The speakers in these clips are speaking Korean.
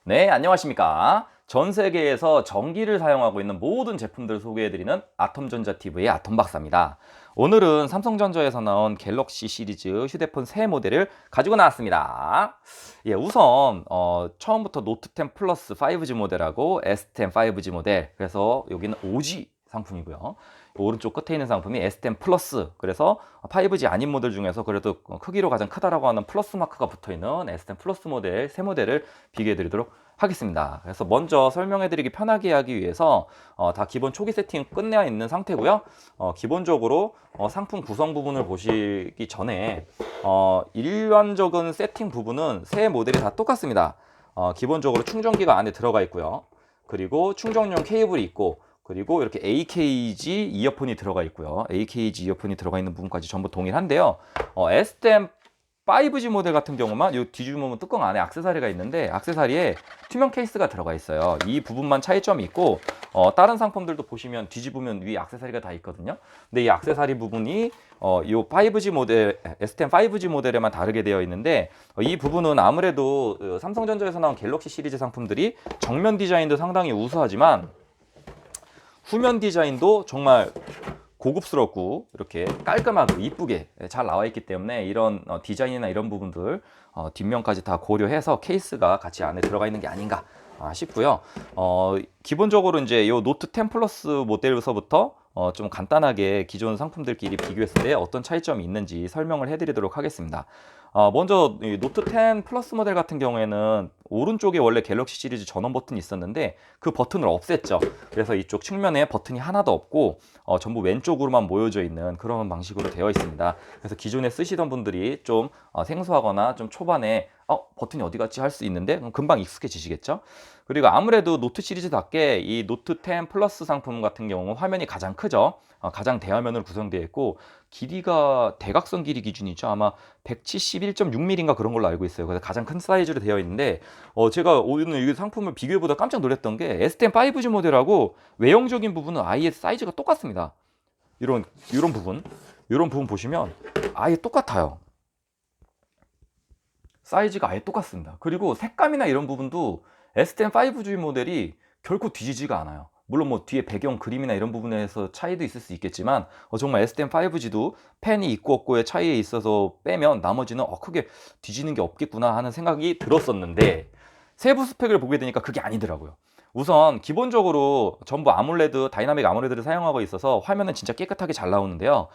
네, 안녕하십니까. 전 세계에서 전기를 사용하고 있는 모든 제품들을 소개해드리는 아톰전자TV의 아톰박사입니다. 오늘은 삼성전자에서 나온 갤럭시 시리즈 휴대폰 새 모델을 가지고 나왔습니다. 예, 우선 처음부터 노트 10 플러스 5G 모델하고 S10 5G 모델, 그래서 여기는 5G 상품이고요. 오른쪽 끝에 있는 상품이 S10 플러스, 그래서 5G 아닌 모델 중에서 그래도 크기로 가장 크다라고 하는 플러스 마크가 붙어있는 S10 플러스 모델, 새 모델을 비교해 드리도록 하겠습니다. 그래서 먼저 설명해 드리기 편하게 하기 위해서 다 기본 초기 세팅 끝내어 있는 상태고요. 기본적으로 상품 구성 부분을 보시기 전에 일반적인 세팅 부분은 새 모델이 다 똑같습니다. 기본적으로 충전기가 안에 들어가 있고요. 그리고 충전용 케이블이 있고, 그리고 이렇게 AKG 이어폰이 들어가 있고요. AKG 이어폰이 들어가 있는 부분까지 전부 동일한데요. S10 5G 모델 같은 경우만 이 뒤집으면 뚜껑 안에 액세서리가 있는데, 액세서리에 투명 케이스가 들어가 있어요. 이 부분만 차이점이 있고, 다른 상품들도 보시면 뒤집으면 위에 액세서리가 다 있거든요. 근데 이 액세서리 부분이 이 5G 모델, S10 5G 모델에만 다르게 되어 있는데, 이 부분은 아무래도 삼성전자에서 나온 갤럭시 시리즈 상품들이 정면 디자인도 상당히 우수하지만 후면 디자인도 정말 고급스럽고 이렇게 깔끔하고 이쁘게 잘 나와 있기 때문에 이런 디자인이나 이런 부분들 뒷면까지 다 고려해서 케이스가 같이 안에 들어가 있는 게 아닌가 싶고요. 기본적으로 이제 이 노트 10 플러스 모델에서부터 좀 간단하게 기존 상품들끼리 비교했을 때 어떤 차이점이 있는지 설명을 해드리도록 하겠습니다. 먼저 이 노트 10 플러스 모델 같은 경우에는 오른쪽에 원래 갤럭시 시리즈 전원 버튼이 있었는데 그 버튼을 없앴죠. 그래서 이쪽 측면에 버튼이 하나도 없고 전부 왼쪽으로만 모여져 있는 그런 방식으로 되어 있습니다. 그래서 기존에 쓰시던 분들이 좀 생소하거나 좀 초반에 버튼이 어디 갔지 할 수 있는데 금방 익숙해지시겠죠. 그리고 아무래도 노트 시리즈답게 이 노트 10 플러스 상품 같은 경우 화면이 가장 크죠. 가장 대화면으로 구성되어 있고, 길이가 대각선 길이 기준이죠. 아마 171.6mm인가 그런 걸로 알고 있어요. 그래서 가장 큰 사이즈로 되어 있는데, 제가 오늘 이 상품을 비교해보다 깜짝 놀랐던 게 S10 5G 모델하고 외형적인 부분은 아예 사이즈가 똑같습니다. 이런 부분 보시면 아예 똑같아요. 사이즈가 아예 똑같습니다. 그리고 색감이나 이런 부분도 S10 5G 모델이 결코 뒤지지가 않아요. 물론 뭐 뒤에 배경 그림이나 이런 부분에서 차이도 있을 수 있겠지만 정말 S10 5G도 펜이 있고 없고의 차이에 있어서 빼면 나머지는 크게 뒤지는 게 없겠구나 하는 생각이 들었었는데, 세부 스펙을 보게 되니까 그게 아니더라고요. 우선 기본적으로 전부 아몰레드, 다이나믹 아몰레드를 사용하고 있어서 화면은 진짜 깨끗하게 잘 나오는데요.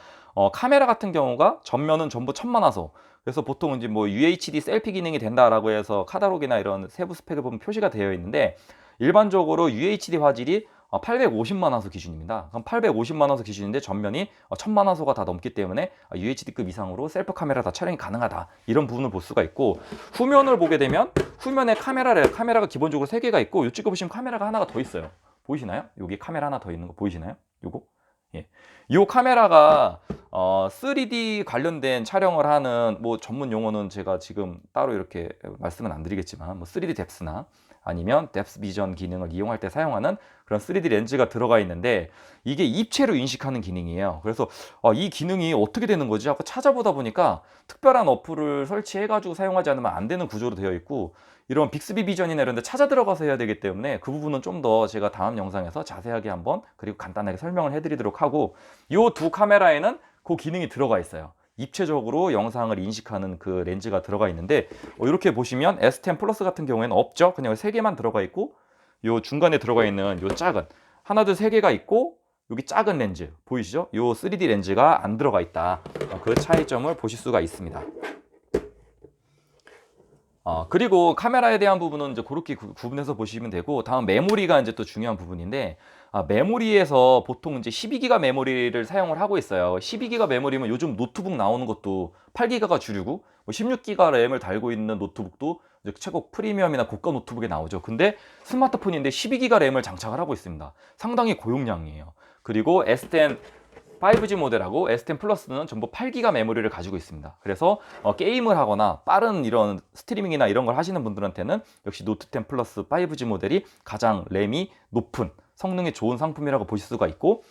카메라 같은 경우가 전면은 전부 천만화소, 그래서 보통 이제 뭐 UHD 셀피 기능이 된다라고 해서 카탈로그나 이런 세부 스펙을 보면 표시가 되어 있는데, 일반적으로 UHD 화질이 850만 화소 기준입니다. 그럼 850만 화소 기준인데 전면이 1000만 화소가 다 넘기 때문에 UHD급 이상으로 셀프 카메라 다 촬영이 가능하다, 이런 부분을 볼 수가 있고, 후면을 보게 되면 후면에 카메라가 기본적으로 3개가 있고, 이쪽에 보시면 카메라가 하나가 더 있어요. 보이시나요? 여기 카메라 하나 더 있는 거 보이시나요? 요거? 예. 이 카메라가 3D 관련된 촬영을 하는 뭐 전문 용어는 제가 지금 따로 이렇게 말씀은 안 드리겠지만, 뭐 3D 뎁스나 아니면 뎁스 비전 기능을 이용할 때 사용하는 그런 3D 렌즈가 들어가 있는데, 이게 입체로 인식하는 기능이에요. 그래서 이 기능이 어떻게 되는 거지 하고 찾아보다 보니까 특별한 어플을 설치해 가지고 사용하지 않으면 안 되는 구조로 되어 있고, 이런 빅스비 비전이나 이런 데 찾아 들어가서 해야 되기 때문에 그 부분은 좀 더 제가 다음 영상에서 자세하게 한번 그리고 간단하게 설명을 해드리도록 하고, 이 두 카메라에는 그 기능이 들어가 있어요. 입체적으로 영상을 인식하는 그 렌즈가 들어가 있는데, 이렇게 보시면 S10 플러스 같은 경우에는 없죠. 그냥 3개만 들어가 있고, 요 중간에 들어가 있는 요 작은 하나 둘 3개가 있고, 여기 작은 렌즈 보이시죠? 요 3D 렌즈가 안 들어가 있다. 그 차이점을 보실 수가 있습니다. 그리고 카메라에 대한 부분은 이제 그렇게 구분해서 보시면 되고, 다음 메모리가 이제 또 중요한 부분인데, 메모리에서 보통 이제 12기가 메모리를 사용을 하고 있어요. 12기가 메모리면 요즘 노트북 나오는 것도 8기가가 주류고, 뭐 16기가 램을 달고 있는 노트북도 이제 최고 프리미엄이나 고가 노트북에 나오죠. 근데 스마트폰인데 12기가 램을 장착을 하고 있습니다. 상당히 고용량이에요. 그리고 S10 5G 모델하고 S10 플러스는 전부 8기가 메모리를 가지고 있습니다. 그래서 게임을 하거나 빠른 이런 스트리밍이나 이런 걸 하시는 분들한테는 역시 노트 10 플러스 5G 모델이 가장 램이 높은 성능이 좋은 상품이라고 보실 수가 있고,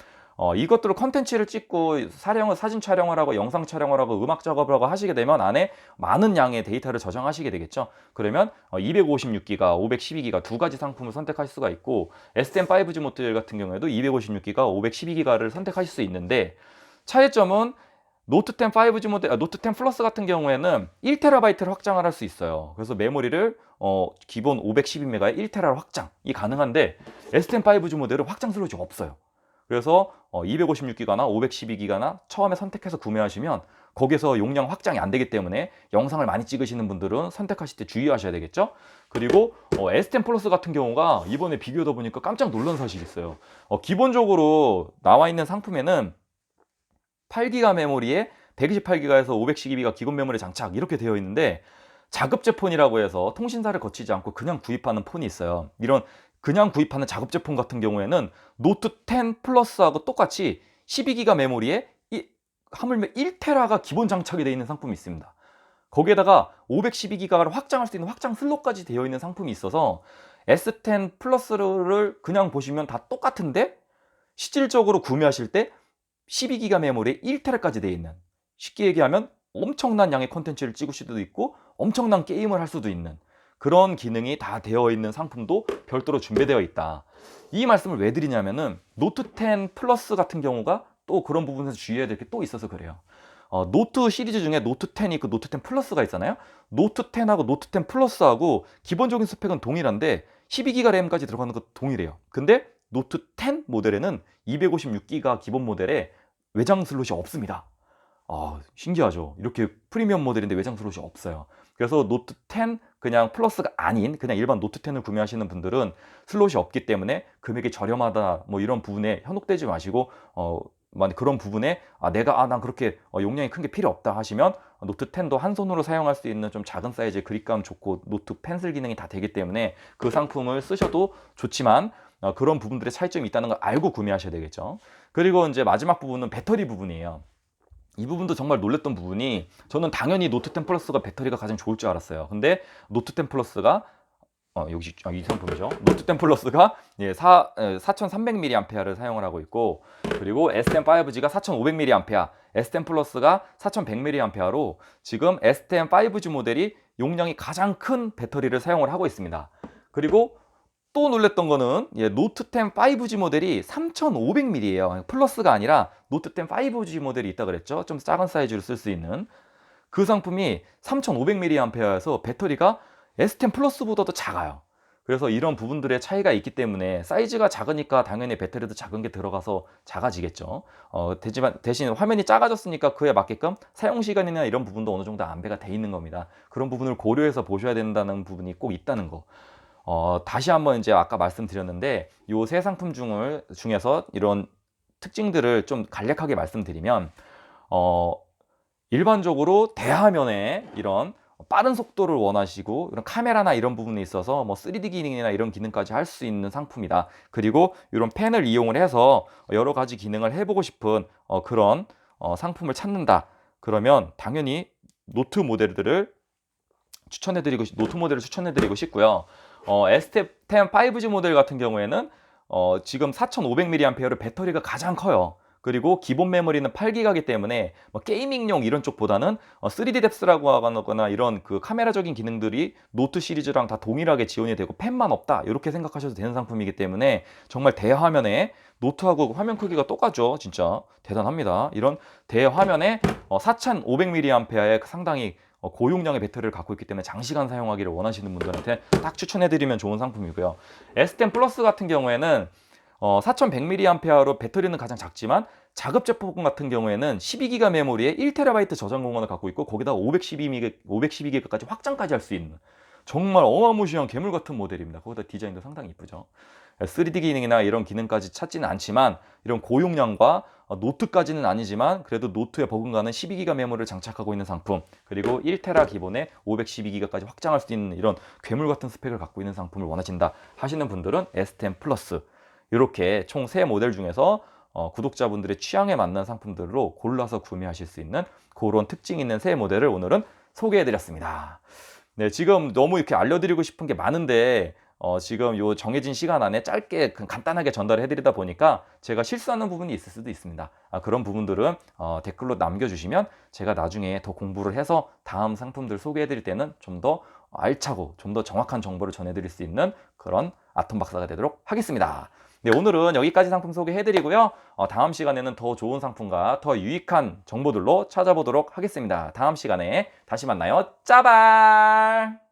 이것들을 컨텐츠를 찍고 사진 촬영을 하고 영상 촬영을 하고 음악 작업을 하고 하시게 되면 안에 많은 양의 데이터를 저장하시게 되겠죠. 그러면 256기가, 512기가 두 가지 상품을 선택하실 수가 있고, S10 5G 모델 같은 경우에도 256기가, 512기가를 선택하실 수 있는데, 차이점은 노트 10 5G 모델, 노트 10 플러스 같은 경우에는 1TB를 확장을 할 수 있어요. 그래서 메모리를 기본 512메가의 1TB를 확장이 가능한데, S10 5G 모델은 확장 슬롯이 없어요. 그래서 256기가나 512기가나 처음에 선택해서 구매하시면 거기서 용량 확장이 안 되기 때문에 영상을 많이 찍으시는 분들은 선택하실 때 주의하셔야 되겠죠. 그리고 S10 플러스 같은 경우가 이번에 비교하다 보니까 깜짝 놀란 사실이 있어요. 기본적으로 나와 있는 상품에는 8기가 메모리에 128기가에서 512기가 기본 메모리 장착 이렇게 되어 있는데, 자급제 폰이라고 해서 통신사를 거치지 않고 그냥 구입하는 폰이 있어요. 이런 그냥 구입하는 자급제 폰 같은 경우에는 노트 10 플러스하고 똑같이 12기가 메모리에 하물며 1테라가 기본 장착이 되어 있는 상품이 있습니다. 거기에다가 512기가를 확장할 수 있는 확장 슬롯까지 되어 있는 상품이 있어서 S10 플러스를 그냥 보시면 다 똑같은데 실질적으로 구매하실 때 12기가 메모리에 1테라까지 되어 있는, 쉽게 얘기하면 엄청난 양의 콘텐츠를 찍을 수도 있고 엄청난 게임을 할 수도 있는 그런 기능이 다 되어 있는 상품도 별도로 준비되어 있다. 이 말씀을 왜 드리냐면은 노트 10 플러스 같은 경우가 또 그런 부분에서 주의해야 될 게 또 있어서 그래요. 노트 시리즈 중에 노트 10이 있고 노트 10 플러스가 있잖아요. 노트 10하고 노트 10 플러스하고 기본적인 스펙은 동일한데 12기가 램까지 들어가는 것도 동일해요. 근데 노트 10 모델에는 256기가 기본 모델에 외장 슬롯이 없습니다. 신기하죠. 이렇게 프리미엄 모델인데 외장 슬롯이 없어요. 그래서 노트 10 그냥 플러스가 아닌 그냥 일반 노트 10을 구매하시는 분들은 슬롯이 없기 때문에 금액이 저렴하다 뭐 이런 부분에 현혹되지 마시고, 만약 그런 부분에 난 그렇게 용량이 큰 게 필요 없다 하시면 노트 10도 한 손으로 사용할 수 있는 좀 작은 사이즈의 그립감 좋고 노트 펜슬 기능이 다 되기 때문에 그 상품을 쓰셔도 좋지만, 그런 부분들의 차이점이 있다는 걸 알고 구매하셔야 되겠죠. 그리고 이제 마지막 부분은 배터리 부분이에요. 이 부분도 정말 놀랬던 부분이, 저는 당연히 노트 10 플러스가 배터리가 가장 좋을 줄 알았어요. 근데 노트 10 플러스가 여기 이 상품이죠. 노트 10 플러스가 4300mAh를 사용을 하고 있고, 그리고 S10 5G가 4500mAh, S10 플러스가 4100mAh로 지금 S10 5G 모델이 용량이 가장 큰 배터리를 사용을 하고 있습니다. 그리고 또 놀랬던 거는 노트 10 5G 모델이 3500mAh예요. 플러스가 아니라 노트 10 5G 모델이 있다 그랬죠. 좀 작은 사이즈로 쓸 수 있는 그 상품이 3500mAh에서 배터리가 S10 플러스보다도 작아요. 그래서 이런 부분들의 차이가 있기 때문에 사이즈가 작으니까 당연히 배터리도 작은 게 들어가서 작아지겠죠. 대신 화면이 작아졌으니까 그에 맞게끔 사용 시간이나 이런 부분도 어느 정도 안배가 돼 있는 겁니다. 그런 부분을 고려해서 보셔야 된다는 부분이 꼭 있다는 거. 다시 한번 이제 아까 말씀드렸는데 이 세 상품 중에서 이런 특징들을 좀 간략하게 말씀드리면, 일반적으로 대화면에 이런 빠른 속도를 원하시고 이런 카메라나 이런 부분에 있어서 뭐 3D 기능이나 이런 기능까지 할 수 있는 상품이다. 그리고 이런 펜을 이용을 해서 여러 가지 기능을 해보고 싶은 그런 상품을 찾는다. 그러면 당연히 노트 모델을 추천해드리고 싶고요. S10 5G 모델 같은 경우에는 지금 4500mAh의 배터리가 가장 커요. 그리고 기본 메모리는 8기가이기 때문에 뭐 게이밍용 이런 쪽보다는 3D 뎁스라고 하거나 이런 그 카메라적인 기능들이 노트 시리즈랑 다 동일하게 지원이 되고 펜만 없다 이렇게 생각하셔도 되는 상품이기 때문에 정말 대화면에 노트하고 화면 크기가 똑같죠. 진짜 대단합니다. 이런 대화면에 4500mAh의 상당히 고용량의 배터리를 갖고 있기 때문에 장시간 사용하기를 원하시는 분들한테 딱 추천해드리면 좋은 상품이고요. S10 플러스 같은 경우에는 4100mAh로 배터리는 가장 작지만 자급 제품 같은 경우에는 12기가 메모리에 1TB 저장 공간을 갖고 있고 거기다 512기가까지 확장까지 할 수 있는 정말 어마무시한 괴물 같은 모델입니다. 거기다 디자인도 상당히 이쁘죠. 3D 기능이나 이런 기능까지 찾지는 않지만 이런 고용량과 노트까지는 아니지만 그래도 노트에 버금가는 12기가 메모리를 장착하고 있는 상품, 그리고 1테라 기본에 512기가까지 확장할 수 있는 이런 괴물 같은 스펙을 갖고 있는 상품을 원하신다 하시는 분들은 S10 플러스 이렇게 총 3모델 중에서 구독자분들의 취향에 맞는 상품들로 골라서 구매하실 수 있는 그런 특징 있는 3모델을 오늘은 소개해 드렸습니다. 네, 지금 너무 이렇게 알려드리고 싶은 게 많은데 지금 요 정해진 시간 안에 짧게 간단하게 전달을 해드리다 보니까 제가 실수하는 부분이 있을 수도 있습니다. 그런 부분들은 댓글로 남겨주시면 제가 나중에 더 공부를 해서 다음 상품들 소개해드릴 때는 좀 더 알차고 좀 더 정확한 정보를 전해드릴 수 있는 그런 아톰 박사가 되도록 하겠습니다. 네, 오늘은 여기까지 상품 소개해드리고요. 다음 시간에는 더 좋은 상품과 더 유익한 정보들로 찾아보도록 하겠습니다. 다음 시간에 다시 만나요. 짜발!